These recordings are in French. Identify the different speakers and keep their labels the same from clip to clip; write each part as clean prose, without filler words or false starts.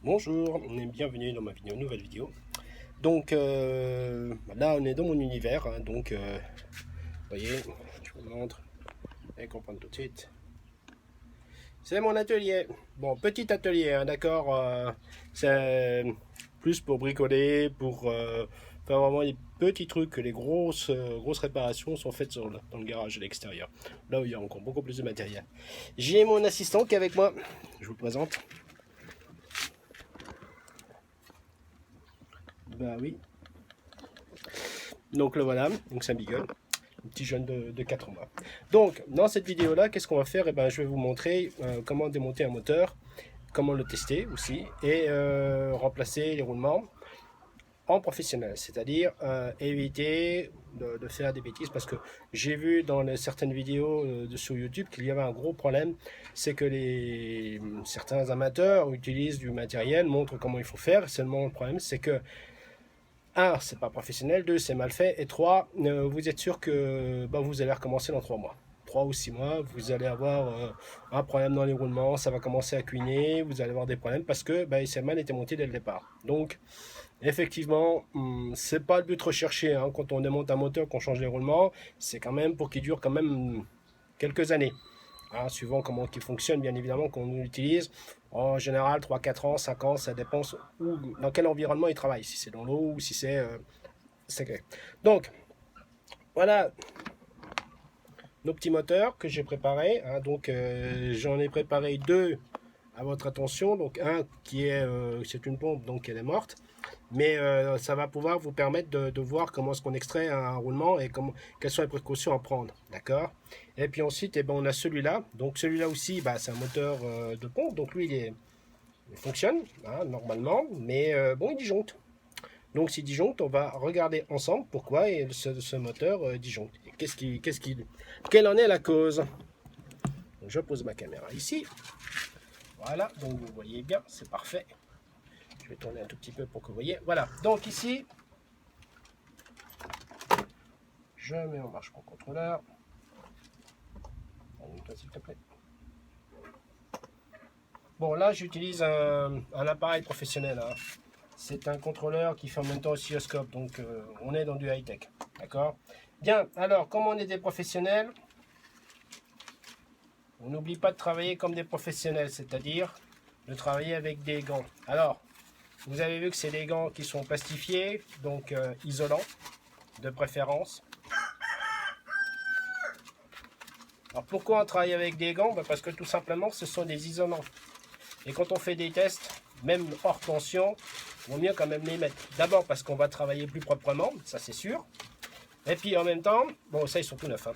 Speaker 1: Bonjour et bienvenue dans ma nouvelle vidéo. Donc là on est dans mon univers, hein, donc vous voyez, je vous montre et comprendre tout de suite. C'est mon atelier. Bon, petit atelier, hein, d'accord. C'est plus pour bricoler, pour faire vraiment les petits trucs, que les grosses réparations sont faites dans le garage à l'extérieur. Là où il y a encore beaucoup plus de matériel. J'ai mon assistant qui est avec moi. Je vous le présente. Bah oui. Donc le voilà, donc c'est un beagle. Un petit jeune de 4 mois. Donc, dans cette vidéo-là, qu'est-ce qu'on va faire? Je vais vous montrer comment démonter un moteur, comment le tester aussi, et remplacer les roulements en professionnel, c'est-à-dire éviter de faire des bêtises, parce que j'ai vu dans certaines vidéos sur YouTube qu'il y avait un gros problème, c'est que certains amateurs utilisent du matériel, montrent comment il faut faire, seulement le problème c'est que 1, c'est pas professionnel, 2, c'est mal fait, et 3, vous êtes sûr que vous allez recommencer dans 3 mois. 3 ou 6 mois, vous allez avoir un problème dans les roulements, ça va commencer à cuiner, vous allez avoir des problèmes parce que il s'est mal été monté dès le départ. Donc, effectivement, c'est pas le but recherché, hein, quand on démonte un moteur, qu'on change les roulements, c'est quand même pour qu'il dure quand même quelques années. Hein, suivant comment il fonctionne, bien évidemment, qu'on l'utilise. En général, 3, 4 ans, 5 ans, ça dépend dans quel environnement il travaille, si c'est dans l'eau ou si c'est secret. Donc, voilà nos petits moteurs que j'ai préparés. Hein, donc, j'en ai préparé deux à votre attention. Donc, un qui est, c'est une pompe, donc elle est morte. Mais ça va pouvoir vous permettre de voir comment est-ce qu'on extrait un roulement et quelles sont les précautions à prendre. D'accord. Et puis ensuite, on a celui-là. Donc celui-là aussi, c'est un moteur de pompe. Donc lui, il fonctionne hein, normalement. Mais bon, il disjoncte. Donc s'il disjoncte, on va regarder ensemble pourquoi ce moteur disjoncte. Et quelle en est la cause? Donc, je pose ma caméra ici. Voilà, donc vous voyez bien, c'est parfait. Je vais tourner un tout petit peu pour que vous voyez. Voilà, donc ici, je mets en marche mon contrôleur. Allume-toi s'il te plaît. Bon, là, j'utilise un appareil professionnel. Hein. C'est un contrôleur qui fait en même temps oscilloscope, donc on est dans du high-tech. D'accord? Bien, alors, comme on est des professionnels, on n'oublie pas de travailler comme des professionnels, c'est-à-dire de travailler avec des gants. Alors, vous avez vu que c'est des gants qui sont plastifiés, donc isolants, de préférence. Alors pourquoi on travaille avec des gants? Parce que tout simplement ce sont des isolants. Et quand on fait des tests, même hors tension, il vaut mieux quand même les mettre. D'abord parce qu'on va travailler plus proprement, ça c'est sûr. Et puis en même temps, bon ça ils sont tout neufs. Hein.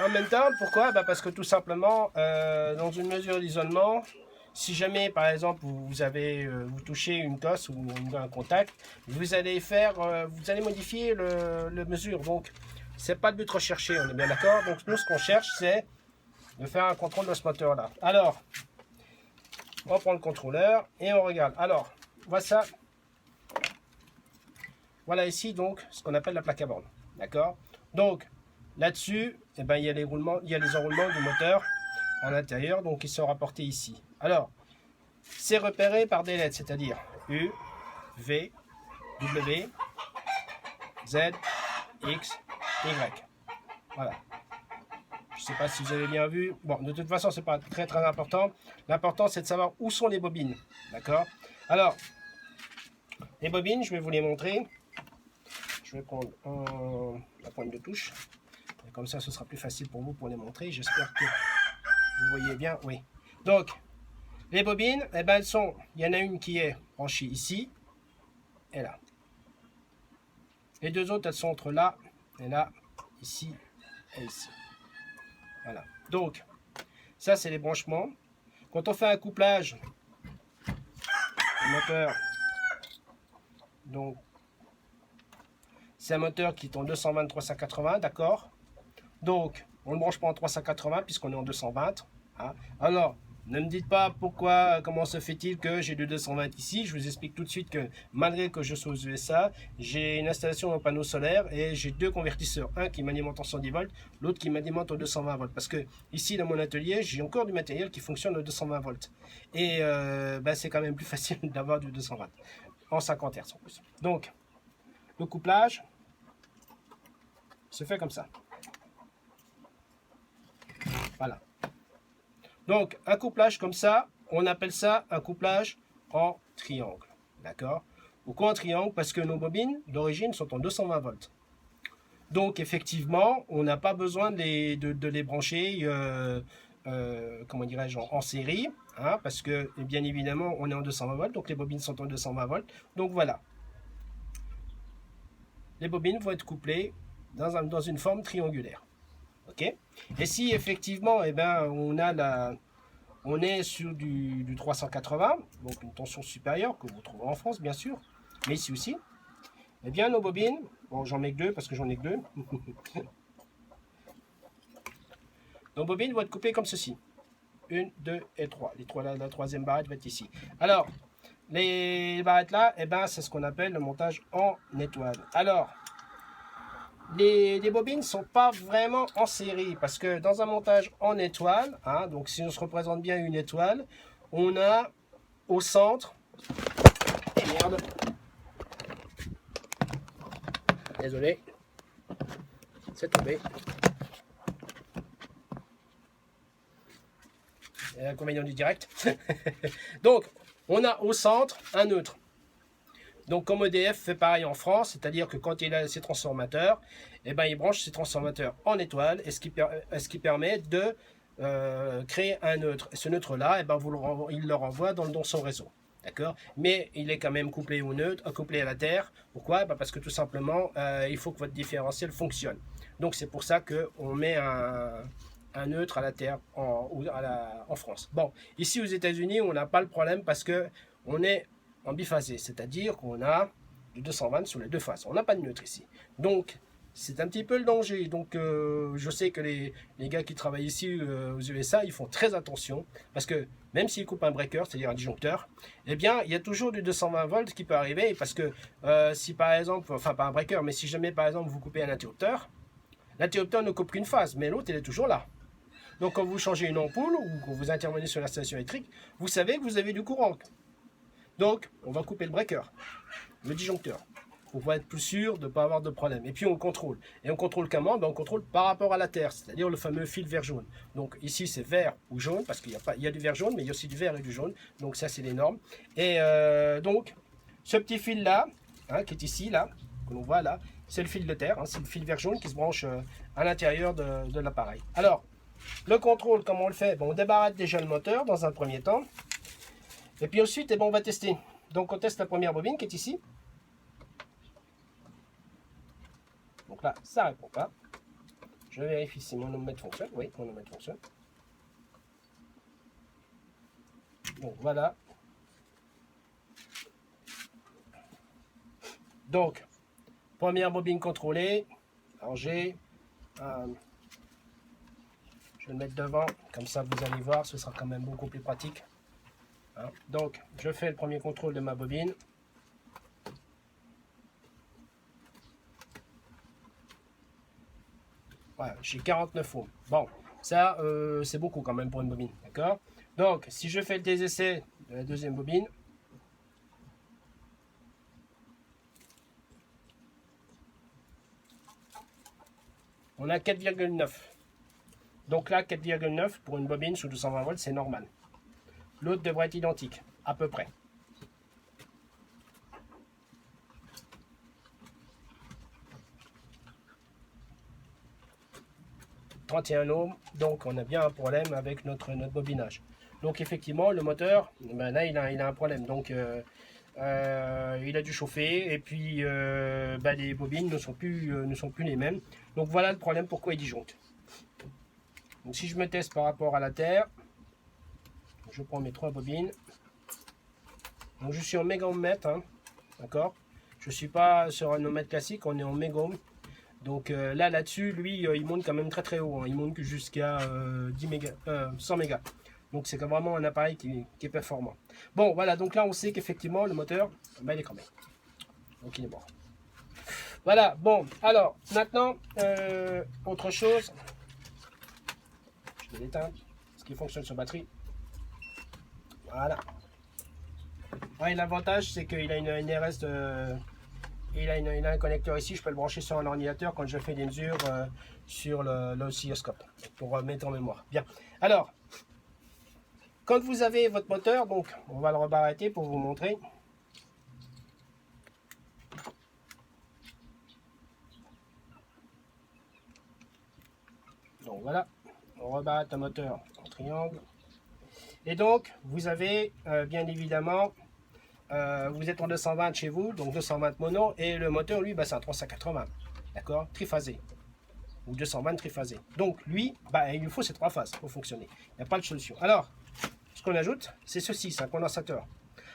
Speaker 1: En même temps, pourquoi? Parce que tout simplement, dans une mesure d'isolement, si jamais par exemple vous touchez une cosse ou un contact, vous allez modifier le mesure. Donc c'est pas le but recherché, on est bien d'accord. Donc nous ce qu'on cherche c'est de faire un contrôle de ce moteur là. Alors on prend le contrôleur et on regarde. Alors voilà ça. Voilà ici donc ce qu'on appelle la plaque à bande. D'accord. Donc là-dessus, il y a les enroulements du moteur à l'intérieur, donc ils sont rapportés ici. Alors, c'est repéré par des lettres, c'est-à-dire U, V, W, Z, X, Y. Voilà. Je ne sais pas si vous avez bien vu. Bon, de toute façon, c'est pas très important. L'important, c'est de savoir où sont les bobines. D'accord. Alors, les bobines, je vais vous les montrer. Je vais prendre la pointe de touche. Et comme ça, ce sera plus facile pour vous pour les montrer. J'espère que vous voyez bien. Oui. Donc, les bobines, il y en a une qui est branchée ici et là. Les deux autres, elles sont entre là et là, ici et ici. Voilà. Donc, ça, c'est les branchements. Quand on fait un couplage, le moteur, donc, c'est un moteur qui est en 220-380, d'accord? Donc, on ne branche pas en 380 puisqu'on est en 220. Hein. Alors, Ne me dites pas pourquoi, comment se fait-il que j'ai du 220 ici. Je vous explique tout de suite que malgré que je sois aux USA, j'ai une installation en panneau solaire et j'ai deux convertisseurs. Un qui m'alimente en 110 volts, l'autre qui m'alimente au 220 volts. Parce que ici dans mon atelier, j'ai encore du matériel qui fonctionne au 220 volts. Et c'est quand même plus facile d'avoir du 220 en 50 Hz en plus. Donc, le couplage se fait comme ça. Voilà. Donc, un couplage comme ça, on appelle ça un couplage en triangle. D'accord? Pourquoi en triangle? Parce que nos bobines d'origine sont en 220 volts. Donc, effectivement, on n'a pas besoin de les brancher, comment dirais-je, en série. Hein, parce que, bien évidemment, on est en 220 volts. Donc, les bobines sont en 220 volts. Donc, voilà. Les bobines vont être couplées dans une forme triangulaire. Ok? Et si, effectivement, eh ben, on est sur du 380, donc une tension supérieure que vous trouverez en France, bien sûr, mais ici aussi, eh bien, nos bobines, bon, j'en mets que deux parce que j'en ai que deux, nos bobines vont être coupées comme ceci. 1, 2 et 3. La troisième barrette va être ici. Alors, les barrettes là, eh ben, c'est ce qu'on appelle le montage en étoile. Alors, les bobines ne sont pas vraiment en série parce que dans un montage en étoile, hein, donc si on se représente bien une étoile, on a au centre, merde, désolé, c'est tombé. C'est l'inconvénient du direct. Donc, on a au centre un neutre. Donc, comme EDF fait pareil en France, c'est-à-dire que quand il a ses transformateurs, eh ben, il branche ses transformateurs en étoile, et ce qui permet de créer un neutre. Et ce neutre-là, eh ben, il le renvoie dans son réseau. D'accord? Mais il est quand même couplé au neutre, couplé à la terre. Pourquoi? Ben, parce que tout simplement, il faut que votre différentiel fonctionne. Donc, c'est pour ça qu'on met un neutre à la terre en France. Bon, ici aux États-Unis, on n'a pas le problème parce que on est en biphasé, c'est-à-dire qu'on a du 220 sur les deux faces. On n'a pas de neutre ici. Donc, c'est un petit peu le danger. Donc, je sais que les gars qui travaillent ici aux USA, ils font très attention parce que même s'ils coupent un breaker, c'est-à-dire un disjoncteur, eh bien, il y a toujours du 220 volts qui peut arriver parce que si par exemple, enfin pas un breaker, mais si jamais par exemple vous coupez un interrupteur, l'interrupteur ne coupe qu'une phase, mais l'autre, elle est toujours là. Donc, quand vous changez une ampoule ou quand vous intervenez sur l'installation électrique, vous savez que vous avez du courant. Donc, on va couper le breaker, le disjoncteur, pour pouvoir être plus sûr de ne pas avoir de problème. Et puis, on contrôle. Et on contrôle comment? On contrôle par rapport à la terre, c'est-à-dire le fameux fil vert-jaune. Donc, ici, c'est vert ou jaune, parce qu'il y a du vert jaune, mais il y a aussi du vert et du jaune. Donc, ça, c'est les normes. Et donc, ce petit fil-là, hein, qui est ici, là, que l'on voit là, c'est le fil de terre, hein, c'est le fil vert jaune qui se branche à l'intérieur de l'appareil. Alors, le contrôle, comment on le fait? Bon, on débarrasse déjà le moteur dans un premier temps. Et puis ensuite, on va tester. Donc on teste la première bobine qui est ici. Donc là, ça ne répond pas. Je vérifie si mon ohmètre fonctionne. Oui, mon ohmètre fonctionne. Donc voilà. Donc, première bobine contrôlée. Alors je vais le mettre devant. Comme ça, vous allez voir, ce sera quand même beaucoup plus pratique. Donc, je fais le premier contrôle de ma bobine. Voilà, j'ai 49 ohms. Bon, ça, c'est beaucoup quand même pour une bobine, d'accord? Donc, si je fais des essais de la deuxième bobine, on a 4,9. Donc là, 4,9 pour une bobine sous 220 volts, c'est normal. L'autre devrait être identique, à peu près. « 31 ohms, donc on a bien un problème avec notre bobinage. Donc effectivement, le moteur, ben là, il a un problème. Donc il a dû chauffer et puis les bobines ne sont plus les mêmes. Donc voilà le problème pourquoi il disjoncte. Donc si je me teste par rapport à la terre, je prends mes 3 bobines. Donc je suis en méga-ohmmètre, hein, d'accord? Je ne suis pas sur un ohmmètre classique, on est en méga-ohm. Donc là-dessus, lui, il monte quand même très très haut. Hein. Il monte jusqu'à 100 mégas. Donc c'est vraiment un appareil qui est performant. Bon, voilà, donc là on sait qu'effectivement le moteur, ben, il est cramé. Donc il est mort. Voilà, bon, alors maintenant, autre chose. Je vais l'éteindre, ce qui fonctionne sur batterie. Voilà. Ouais, l'avantage c'est qu'il a une RS de... Il a un connecteur ici, je peux le brancher sur un ordinateur quand je fais des mesures sur l'oscilloscope pour mettre en mémoire. Bien. Alors, quand vous avez votre moteur, donc on va le rebarreter pour vous montrer. Donc voilà, on rebarrette le moteur en triangle. Et donc, vous avez bien évidemment, vous êtes en 220 chez vous, donc 220 mono, et le moteur, lui, bah, c'est un 3580, d'accord, triphasé, ou 220 triphasé. Donc, lui, bah, il lui faut ces 3 phases pour fonctionner. Il n'y a pas de solution. Alors, ce qu'on ajoute, c'est ceci, c'est un condensateur.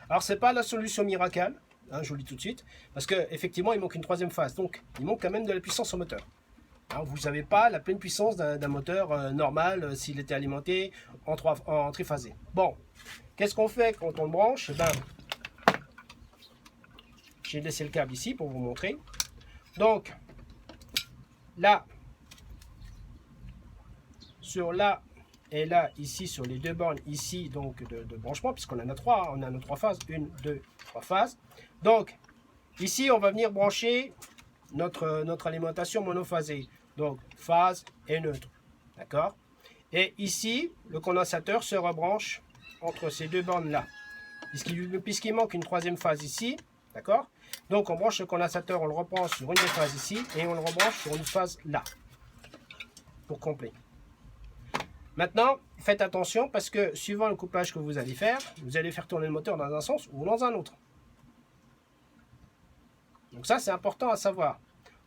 Speaker 1: Alors, c'est pas la solution miracle, hein, je vous le dis tout de suite, parce qu'effectivement, il manque une 3e phase, donc il manque quand même de la puissance au moteur. Hein, vous n'avez pas la pleine puissance d'un moteur normal s'il était alimenté en triphasé. Bon, qu'est-ce qu'on fait quand on le branche? Ben, j'ai laissé le câble ici pour vous montrer. Donc, là, sur là et là, ici, sur les 2 bornes ici, donc de branchement, puisqu'on en a 3, on a nos 3 phases, 1, 2, 3 phases. Donc, ici, on va venir brancher notre alimentation monophasée. Donc, phase et neutre. D'accord? Et ici, le condensateur se rebranche entre ces 2 bornes-là. Puisqu'il manque une 3e phase ici. D'accord? Donc, on branche le condensateur, on le reprend sur une des phases ici. Et on le rebranche sur une phase là. Pour complet. Maintenant, faites attention parce que suivant le couplage que vous allez faire tourner le moteur dans un sens ou dans un autre. Donc ça, c'est important à savoir.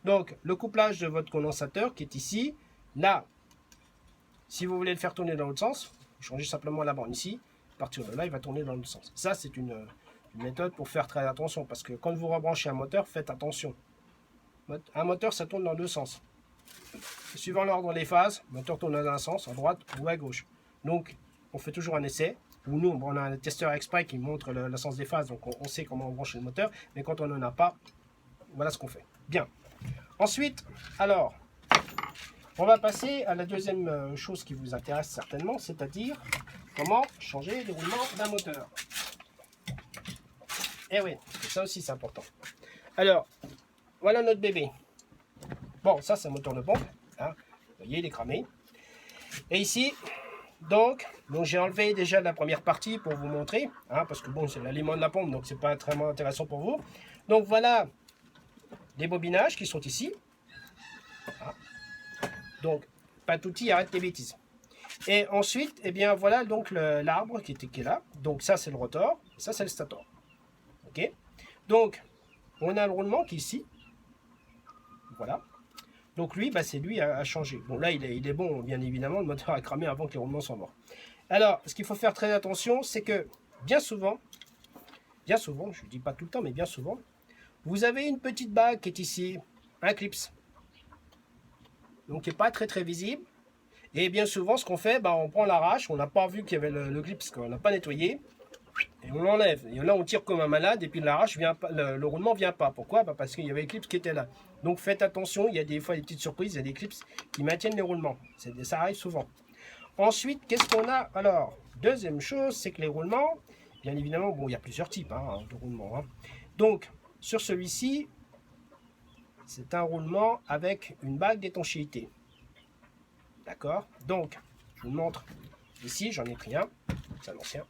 Speaker 1: Donc, le couplage de votre condensateur qui est ici, là, si vous voulez le faire tourner dans l'autre sens, vous changez simplement la borne ici. À partir de là, il va tourner dans l'autre sens. Ça, c'est une méthode pour faire très attention parce que quand vous rebranchez un moteur, faites attention. Un moteur, ça tourne dans 2 sens. Suivant l'ordre des phases, le moteur tourne dans un sens, à droite ou à gauche. Donc, on fait toujours un essai. Ou nous, on a un testeur exprès qui montre le sens des phases, donc on sait comment on branche le moteur. Mais quand on n'en a pas, voilà ce qu'on fait. Bien. Ensuite, alors, on va passer à la deuxième chose qui vous intéresse certainement, c'est-à-dire comment changer le roulement d'un moteur. Eh oui, ça aussi c'est important. Alors, voilà notre bébé. Bon, ça c'est un moteur de pompe. Hein. Vous voyez, il est cramé. Et ici, donc j'ai enlevé déjà la première partie pour vous montrer, hein, parce que bon, c'est l'aliment de la pompe, donc c'est pas très intéressant pour vous. Donc voilà les bobinages qui sont ici. Hein. Donc, pas d'outil, arrête tes bêtises. Et ensuite, eh bien voilà donc l'arbre qui est là. Donc ça c'est le rotor, ça c'est le stator. Ok. Donc on a le roulement qui est ici. Voilà. Donc lui, bah, c'est lui à changer. Bon là il est bon, bien évidemment, le moteur a cramé avant que les roulements soient morts. Alors, ce qu'il faut faire très attention, c'est que bien souvent, je ne dis pas tout le temps, mais bien souvent, vous avez une petite bague qui est ici, un clips. Donc qui n'est pas très visible. Et bien souvent, ce qu'on fait, bah, on prend l'arrache, on n'a pas vu qu'il y avait le clip, parce qu'on n'a pas nettoyé, et on l'enlève. Et là, on tire comme un malade, et puis l'arrache vient pas, le roulement ne vient pas. Pourquoi? Bah, parce qu'il y avait les clips qui étaient là. Donc faites attention, il y a des fois des petites surprises, il y a des clips qui maintiennent les roulements. Ça arrive souvent. Ensuite, qu'est-ce qu'on a? Alors, deuxième chose, c'est que les roulements, bien évidemment, bon, il y a plusieurs types hein, de roulements. Hein. Donc, sur celui-ci, c'est un roulement avec une bague d'étanchéité. D'accord? Donc, je vous montre ici, j'en ai pris un, c'est un ancien.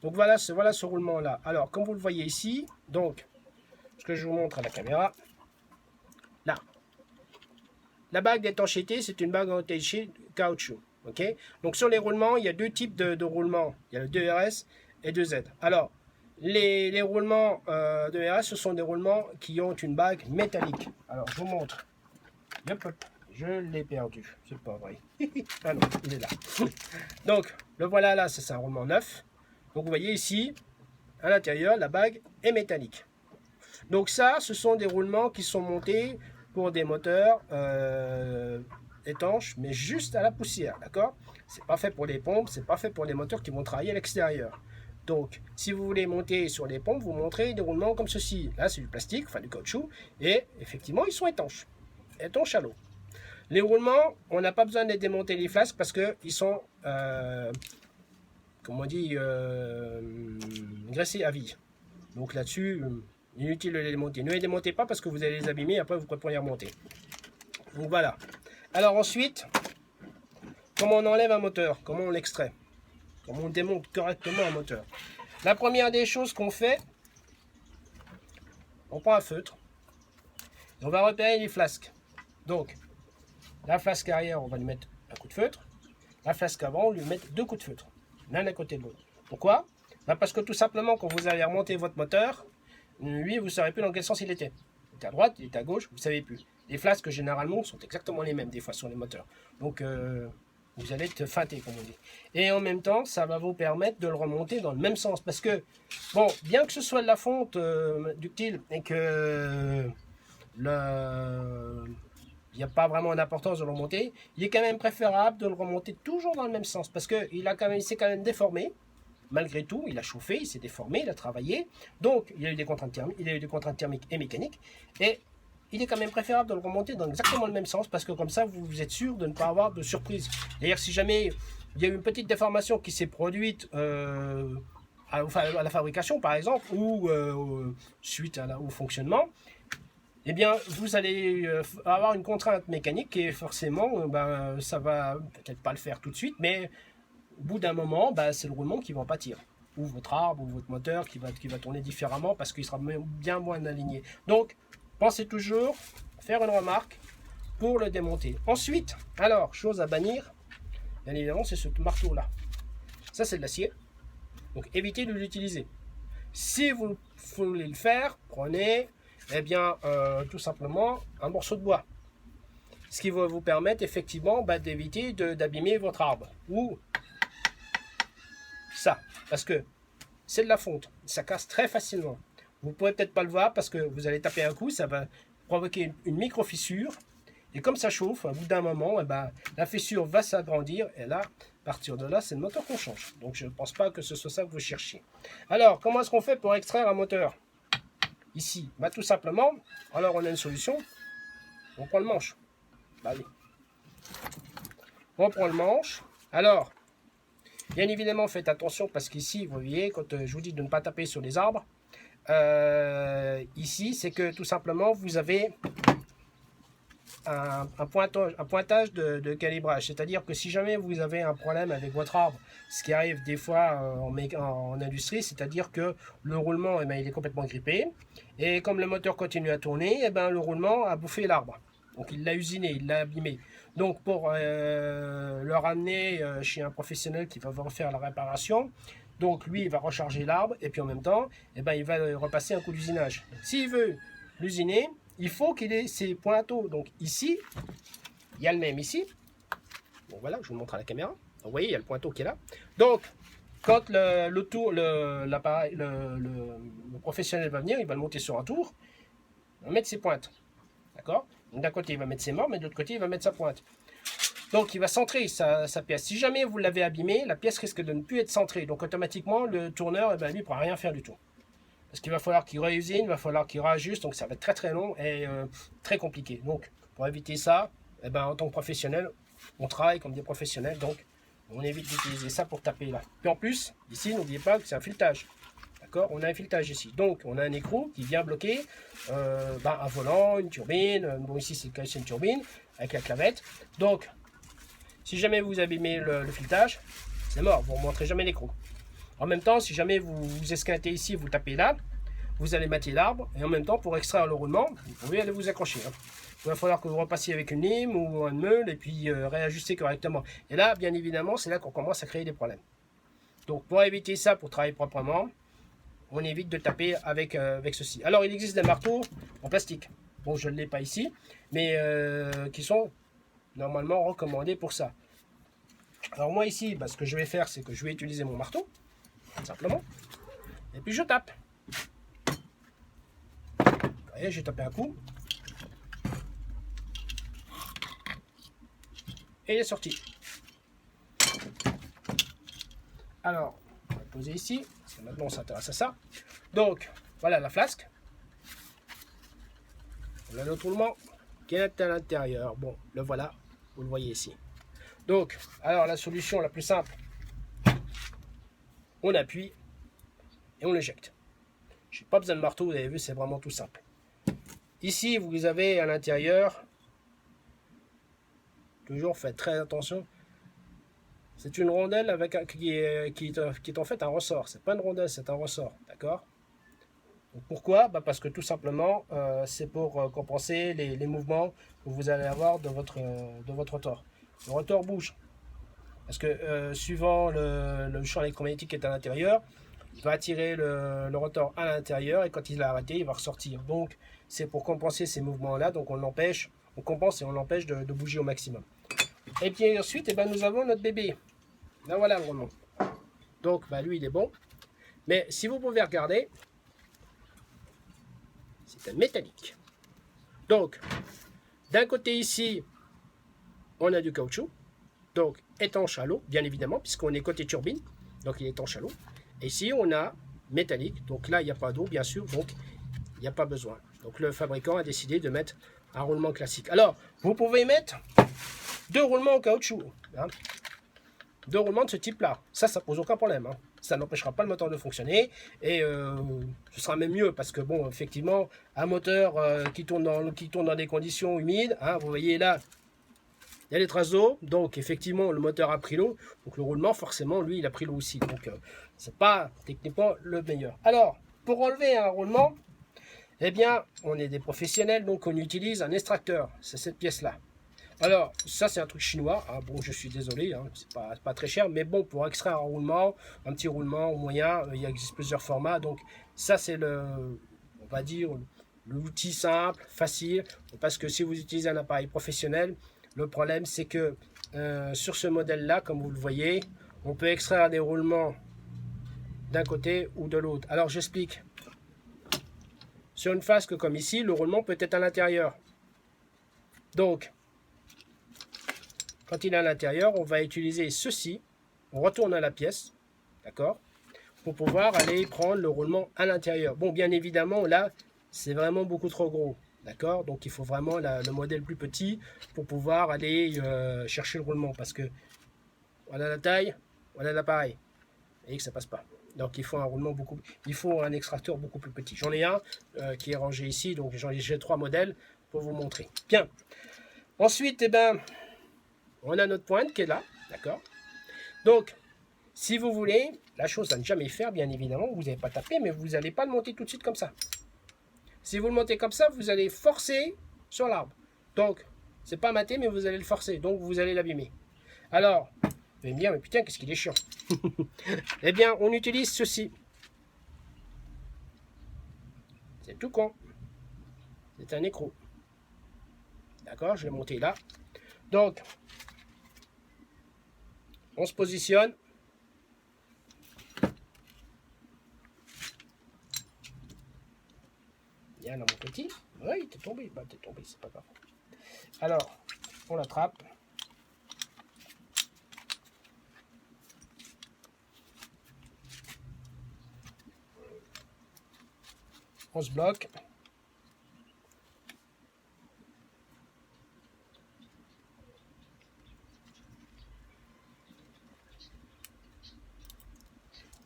Speaker 1: Donc voilà ce roulement-là. Alors, comme vous le voyez ici, donc, ce que je vous montre à la caméra, là. La bague d'étanchéité, c'est une bague en caoutchouc. Okay? Donc sur les roulements, il y a 2 types de roulements. Il y a le 2RS et 2Z. Alors, les roulements de RS, ce sont des roulements qui ont une bague métallique. Alors, je vous montre. Hop, hop. Je l'ai perdu, c'est pas vrai. Ah non, il est là. Donc, le voilà là, c'est un roulement neuf. Donc, vous voyez ici, à l'intérieur, la bague est métallique. Donc ça, ce sont des roulements qui sont montés pour des moteurs étanche, mais juste à la poussière, d'accord? C'est pas fait pour les pompes, c'est pas fait pour les moteurs qui vont travailler à l'extérieur. Donc, si vous voulez monter sur les pompes, vous montrez des roulements comme ceci. Là, c'est du plastique, enfin du caoutchouc, et effectivement, ils sont étanches à l'eau. Les roulements, on n'a pas besoin de démonter les flasques parce qu'ils sont, comme on dit, graissés à vie. Donc là-dessus, inutile de les démonter. Ne les démontez pas parce que vous allez les abîmer et après vous ne pourrez pas les remonter. Donc voilà. Alors ensuite, comment on enlève un moteur? Comment on l'extrait? Comment on démonte correctement un moteur? La première des choses qu'on fait, on prend un feutre et on va repérer les flasques. Donc, la flasque arrière, on va lui mettre un coup de feutre. La flasque avant, on lui met 2 coups de feutre, l'un à côté de l'autre. Pourquoi? Parce que tout simplement, quand vous allez remonter votre moteur, lui, vous ne saurez plus dans quel sens il était. Il était à droite, il était à gauche, vous ne savez plus. Les flasques, généralement, sont exactement les mêmes, des fois, sur les moteurs. Donc, vous allez être feinté, comme on dit. Et en même temps, ça va vous permettre de le remonter dans le même sens. Parce que, bon, bien que ce soit de la fonte ductile et que il n'y a pas vraiment d'importance de le remonter, il est quand même préférable de le remonter toujours dans le même sens. Parce qu'il s'est quand même déformé. Malgré tout, il a chauffé, il s'est déformé, il a travaillé. Donc, il y a eu des contraintes thermiques et mécaniques. Et il est quand même préférable de le remonter dans exactement le même sens parce que comme ça, vous êtes sûr de ne pas avoir de surprise. D'ailleurs, si jamais il y a eu une petite déformation qui s'est produite à la fabrication, par exemple, ou suite au fonctionnement, eh bien, vous allez avoir une contrainte mécanique et forcément, ça va peut-être pas le faire tout de suite, mais au bout d'un moment, c'est le roulement qui va en pâtir. Ou votre arbre, ou votre moteur qui va tourner différemment parce qu'il sera bien moins aligné. Donc, pensez toujours faire une remarque pour le démonter. Ensuite, alors, chose à bannir, bien évidemment, c'est ce marteau-là. Ça, c'est de l'acier. Donc, évitez de l'utiliser. Si vous voulez le faire, prenez, tout simplement, un morceau de bois. Ce qui va vous permettre, effectivement, d'éviter d'abîmer votre arbre. Ou ça, parce que c'est de la fonte, ça casse très facilement. Vous ne pourrez peut-être pas le voir parce que vous allez taper un coup, ça va provoquer une micro-fissure. Et comme ça chauffe, au bout d'un moment, la fissure va s'agrandir. Et là, à partir de là, c'est le moteur qu'on change. Donc je ne pense pas que ce soit ça que vous cherchiez. Alors, comment est-ce qu'on fait pour extraire un moteur? Ici, tout simplement, alors on a une solution. On prend le manche. Oui. On prend le manche. Alors, bien évidemment, faites attention parce qu'ici, vous voyez, quand je vous dis de ne pas taper sur les arbres, ici, c'est que tout simplement, vous avez un pointage de calibrage. C'est-à-dire que si jamais vous avez un problème avec votre arbre, ce qui arrive des fois en industrie, c'est-à-dire que le roulement, il est complètement grippé. Et comme le moteur continue à tourner, le roulement a bouffé l'arbre. Donc il l'a usiné, il l'a abîmé. Donc pour le ramener chez un professionnel qui va refaire la réparation, donc lui il va recharger l'arbre et puis en même temps il va repasser un coup d'usinage. S'il veut l'usiner, il faut qu'il ait ses pointeaux. Donc ici, il y a le même ici. Bon voilà, je vous le montre à la caméra. Donc, vous voyez, il y a le pointeau qui est là. Donc quand le professionnel va venir, il va le monter sur un tour, il va mettre ses pointes. D'accord? D'un côté, il va mettre ses morts, mais de l'autre côté, il va mettre sa pointe. Donc, il va centrer sa pièce. Si jamais vous l'avez abîmé, la pièce risque de ne plus être centrée. Donc, automatiquement, le tourneur, lui, ne pourra rien faire du tout. Parce qu'il va falloir qu'il réusine, il va falloir qu'il réajuste. Donc, ça va être très, très long et très compliqué. Donc, pour éviter ça, en tant que professionnel, on travaille comme des professionnels. Donc, on évite d'utiliser ça pour taper là. Puis en plus, ici, n'oubliez pas que c'est un filetage. D'accord, on a un filetage ici. Donc, on a un écrou qui vient bloquer un volant, une turbine. Bon, ici, c'est une turbine avec la clavette. Donc, si jamais vous abîmez le filetage, c'est mort. Vous ne remonterez jamais l'écrou. En même temps, si jamais vous esquintez ici, vous tapez là, vous allez mater l'arbre. Et en même temps, pour extraire le roulement, vous pouvez aller vous accrocher. Il va falloir que vous repassiez avec une lime ou un meule et puis réajuster correctement. Et là, bien évidemment, c'est là qu'on commence à créer des problèmes. Donc, pour éviter ça, pour travailler proprement, on évite de taper avec ceci. Alors, il existe des marteaux en plastique. Bon, je ne l'ai pas ici, mais qui sont normalement recommandés pour ça. Alors, moi ici, ce que je vais faire, c'est que je vais utiliser mon marteau, tout simplement, et puis je tape. Vous voyez, j'ai tapé un coup. et il est sorti. Alors, on va le poser ici, parce que maintenant on s'intéresse à ça. Donc, voilà la flasque. On a notre roulement qui est à l'intérieur. Bon, le voilà, vous le voyez ici. Donc, alors la solution la plus simple, on appuie et on l'éjecte. Je n'ai pas besoin de marteau, vous avez vu, c'est vraiment tout simple. Ici, vous avez à l'intérieur, toujours faites très attention, c'est une rondelle avec qui est en fait un ressort. C'est pas une rondelle, c'est un ressort, d'accord? Pourquoi? Parce que tout simplement, c'est pour compenser les mouvements que vous allez avoir de votre rotor. Le rotor bouge. Parce que suivant le champ électromagnétique qui est à l'intérieur, il va attirer le rotor à l'intérieur et quand il a arrêté, il va ressortir. Donc, c'est pour compenser ces mouvements-là. Donc, on compense et on l'empêche de bouger au maximum. Et puis ensuite, nous avons notre bébé. Là, voilà vraiment. Donc, lui, il est bon. Mais si vous pouvez regarder, c'est un métallique. Donc, d'un côté ici, on a du caoutchouc. Donc, étanche à l'eau, bien évidemment, puisqu'on est côté turbine. Donc, il est étanche à l'eau. Et ici, on a métallique. Donc là, il n'y a pas d'eau, bien sûr. Donc, il n'y a pas besoin. Donc, le fabricant a décidé de mettre un roulement classique. Alors, vous pouvez mettre 2 roulements en caoutchouc. Hein. 2 roulements de ce type-là. Ça pose aucun problème. Hein. Ça n'empêchera pas le moteur de fonctionner. Et ce sera même mieux parce que, bon, effectivement, un moteur qui tourne dans des conditions humides, hein, vous voyez là, il y a les traces d'eau, donc effectivement le moteur a pris l'eau, donc le roulement forcément lui il a pris l'eau aussi, donc c'est pas techniquement le meilleur. Alors pour enlever un roulement, eh bien on est des professionnels, donc on utilise un extracteur, c'est cette pièce là. Alors ça c'est un truc chinois, hein. Bon je suis désolé, hein, c'est pas très cher, mais bon pour extraire un roulement, un petit roulement ou moyen, il existe plusieurs formats, donc ça c'est on va dire l'outil simple, facile, parce que si vous utilisez un appareil professionnel, le problème, c'est que sur ce modèle-là, comme vous le voyez, on peut extraire des roulements d'un côté ou de l'autre. Alors, j'explique. Sur une flasque comme ici, le roulement peut être à l'intérieur. Donc, quand il est à l'intérieur, on va utiliser ceci. On retourne à la pièce, d'accord, pour pouvoir aller prendre le roulement à l'intérieur. Bon, bien évidemment, là, c'est vraiment beaucoup trop gros. D'accord? Donc il faut vraiment le modèle plus petit pour pouvoir aller chercher le roulement. Parce que voilà la taille, voilà l'appareil. Vous voyez que ça passe pas. Donc il faut un roulement il faut un extracteur beaucoup plus petit. J'en ai un qui est rangé ici, donc j'ai 3 modèles pour vous montrer. Bien. Ensuite, on a notre pointe qui est là. D'accord? Donc, si vous voulez, la chose à ne jamais faire, bien évidemment, vous n'allez pas taper, mais vous n'allez pas le monter tout de suite comme ça. Si vous le montez comme ça, vous allez forcer sur l'arbre. Donc, c'est pas maté, mais vous allez le forcer. Donc, vous allez l'abîmer. Alors, vous allez me dire, mais putain, qu'est-ce qu'il est chiant. Eh bien, on utilise ceci. C'est tout con. C'est un écrou. D'accord, je l'ai monté là. Donc, on se positionne. Bien dans mon petit. Oui, t'es tombé. Bah, t'es tombé, c'est pas grave. Alors, on l'attrape. On se bloque.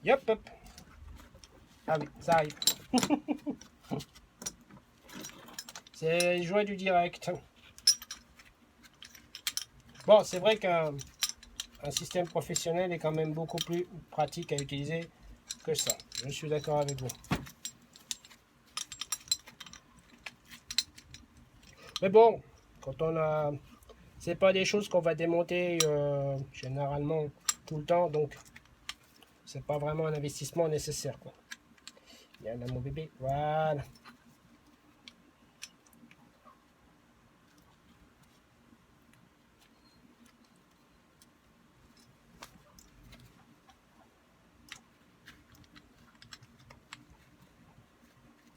Speaker 1: Yop, hop. Ah oui, ça arrive. C'est jouer du direct. Bon, c'est vrai qu'un système professionnel est quand même beaucoup plus pratique à utiliser que ça. Je suis d'accord avec vous. Mais bon, quand on a... C'est pas des choses qu'on va démonter généralement tout le temps, donc c'est pas vraiment un investissement nécessaire, quoi. Bien là, mon bébé, voilà.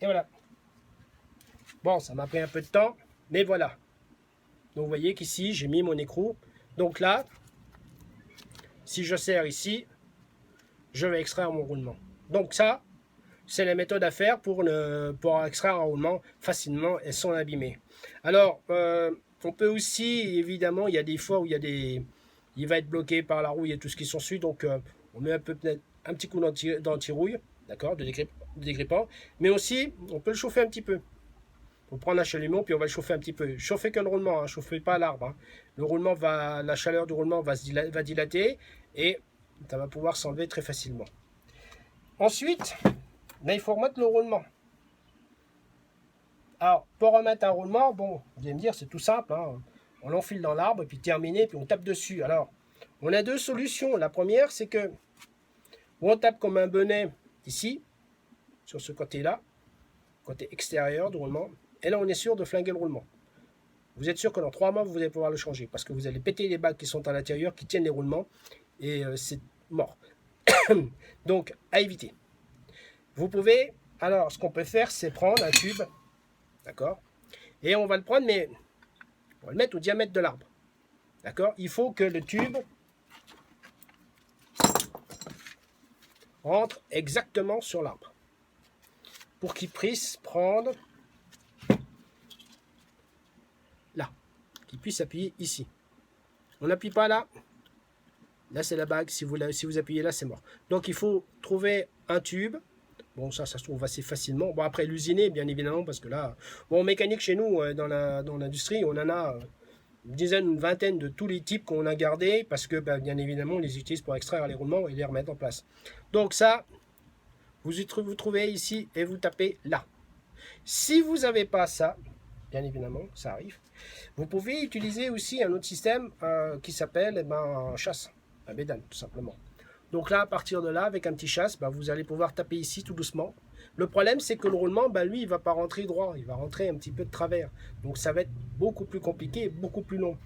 Speaker 1: Et voilà. Bon, ça m'a pris un peu de temps, mais voilà. Donc vous voyez qu'ici, j'ai mis mon écrou Donc là, si je serre ici, je vais extraire mon roulement. Donc ça, c'est la méthode à faire pour extraire un roulement facilement et sans abîmer. Alors, on peut aussi, évidemment, il y a des fois où il va être bloqué par la rouille et tout ce qui s'ensuit, donc on met peut-être un petit coup d'anti-rouille, d'accord, de dégrippant, mais aussi, on peut le chauffer un petit peu. On prend un chalumeau, puis on va le chauffer un petit peu. Chauffez que le roulement, hein, chauffez pas l'arbre. Hein. Le roulement la chaleur du roulement va dilater et ça va pouvoir s'enlever très facilement. Ensuite, là, il faut remettre le roulement. Alors, pour remettre un roulement, bon, vous allez me dire, c'est tout simple. Hein. On l'enfile dans l'arbre, puis terminé, puis on tape dessus. Alors, on a deux solutions. La première, c'est que on tape comme un bonnet ici, sur ce côté-là, côté extérieur du roulement. Et là, on est sûr de flinguer le roulement. Vous êtes sûr que dans 3 mois, vous allez pouvoir le changer, parce que vous allez péter les bagues qui sont à l'intérieur, qui tiennent les roulements, et c'est mort. Donc, à éviter. Vous pouvez, alors, ce qu'on peut faire, c'est prendre un tube, d'accord, et on va le prendre, mais on va le mettre au diamètre de l'arbre, d'accord. Il faut que le tube rentre exactement sur l'arbre, pour qu'il puisse prendre là, qu'il puisse appuyer ici. On n'appuie pas là. Là, c'est la bague. Si vous appuyez là, c'est mort. Donc, il faut trouver un tube. Bon, ça se trouve assez facilement. Bon, après, l'usiner, bien évidemment, parce que là, bon, en mécanique, chez nous, dans l'industrie, on en a une dizaine, une vingtaine de tous les types qu'on a gardés, parce que, bien évidemment, on les utilise pour extraire les roulements et les remettre en place. Donc, ça, vous trouvez ici et vous tapez là. Si vous n'avez pas ça, bien évidemment, ça arrive, vous pouvez utiliser aussi un autre système qui s'appelle un chasse. Un bédane, tout simplement. Donc là, à partir de là, avec un petit chasse, vous allez pouvoir taper ici tout doucement. Le problème, c'est que le roulement, lui, il ne va pas rentrer droit, il va rentrer un petit peu de travers. Donc ça va être beaucoup plus compliqué et beaucoup plus long.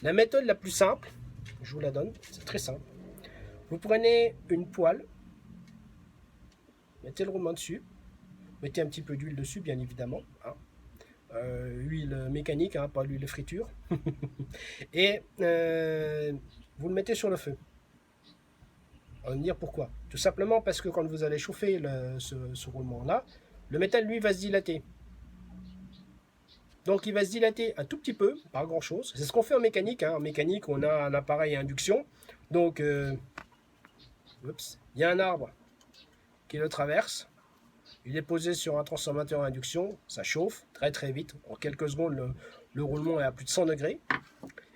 Speaker 1: La méthode la plus simple, je vous la donne, c'est très simple. Vous prenez une poêle, mettez le roulement dessus, mettez un petit peu d'huile dessus, bien évidemment. Hein. Huile mécanique, hein, pas l'huile de friture. Et vous le mettez sur le feu. On va me dire pourquoi. Tout simplement parce que quand vous allez chauffer ce roulement-là, le métal, lui, va se dilater. Donc, il va se dilater un tout petit peu, pas grand-chose. C'est ce qu'on fait en mécanique. Hein. En mécanique, on a un appareil à induction. Donc, il y a un arbre qui le traverse. Il est posé sur un transformateur à induction. Ça chauffe très très vite. En quelques secondes, le roulement est à plus de 100 degrés.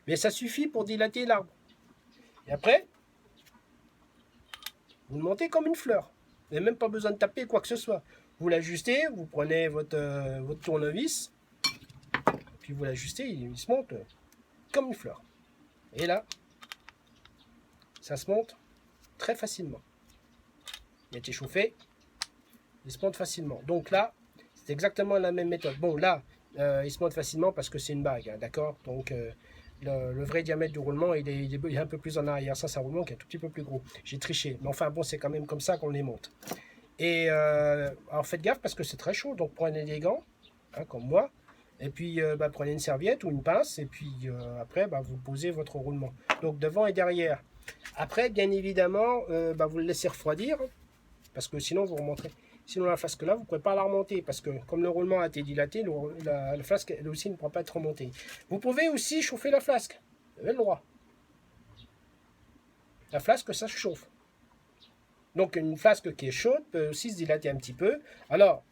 Speaker 1: Mais ça suffit pour dilater l'arbre. Et après, vous le montez comme une fleur. Vous n'avez même pas besoin de taper quoi que ce soit. Vous l'ajustez, vous prenez votre tournevis, puis vous l'ajustez, il se monte comme une fleur. Et là, ça se monte très facilement. Il a été chauffé, il se monte facilement. Donc là, c'est exactement la même méthode. Bon, là, il se monte facilement parce que c'est une bague, hein, d'accord. Donc, le vrai diamètre du roulement, il est un peu plus en arrière. Ça, c'est un roulement qui est un tout petit peu plus gros. J'ai triché. Mais enfin, bon, c'est quand même comme ça qu'on les monte. Et alors, faites gaffe parce que c'est très chaud. Donc, prenez des gants, hein, comme moi. Et puis, prenez une serviette ou une pince. Et puis, après, vous posez votre roulement. Donc, devant et derrière. Après, bien évidemment, vous le laissez refroidir. Parce que sinon, vous remonterez. Sinon, la flasque là, vous ne pouvez pas la remonter parce que comme le roulement a été dilaté, la flasque elle aussi ne pourra pas être remontée. Vous pouvez aussi chauffer la flasque. Vous avez le droit. La flasque, ça se chauffe. Donc, une flasque qui est chaude peut aussi se dilater un petit peu. Alors,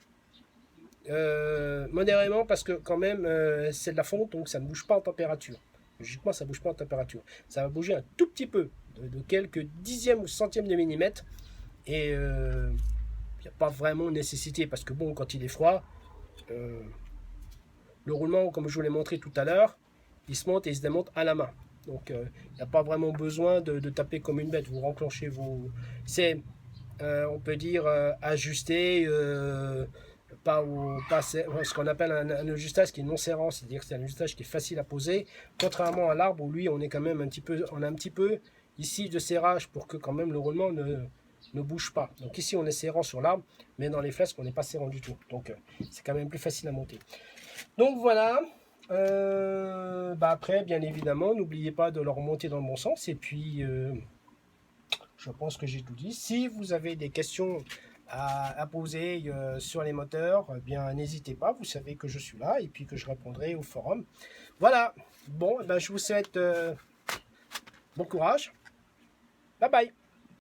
Speaker 1: modérément parce que quand même, c'est de la fonte, donc ça ne bouge pas en température. Logiquement, ça ne bouge pas en température. Ça va bouger un tout petit peu, de quelques dixièmes ou centièmes de millimètre. Et il n'y a pas vraiment nécessité parce que bon, quand il est froid, le roulement, comme je vous l'ai montré tout à l'heure, il se monte et il se démonte à la main. Donc il n'y a pas vraiment besoin de taper comme une bête. Vous renclenchez vos... C'est, on peut dire, ajuster, pas ce qu'on appelle un ajustage qui est non serrant, c'est-à-dire que c'est un ajustage qui est facile à poser, contrairement à l'arbre où lui, on est quand même on a un petit peu ici de serrage pour que quand même le roulement ne bouge pas. Donc ici on est serrant sur l'arbre, mais dans les flasques on n'est pas serrant du tout. Donc c'est quand même plus facile à monter. Donc voilà, Après, bien évidemment, n'oubliez pas de le remonter dans le bon sens. Et puis, je pense que j'ai tout dit. Si vous avez des questions à poser sur les moteurs, eh bien, n'hésitez pas. Vous savez que je suis là et puis que je répondrai au forum. Voilà. Bon, je vous souhaite bon courage. Bye bye.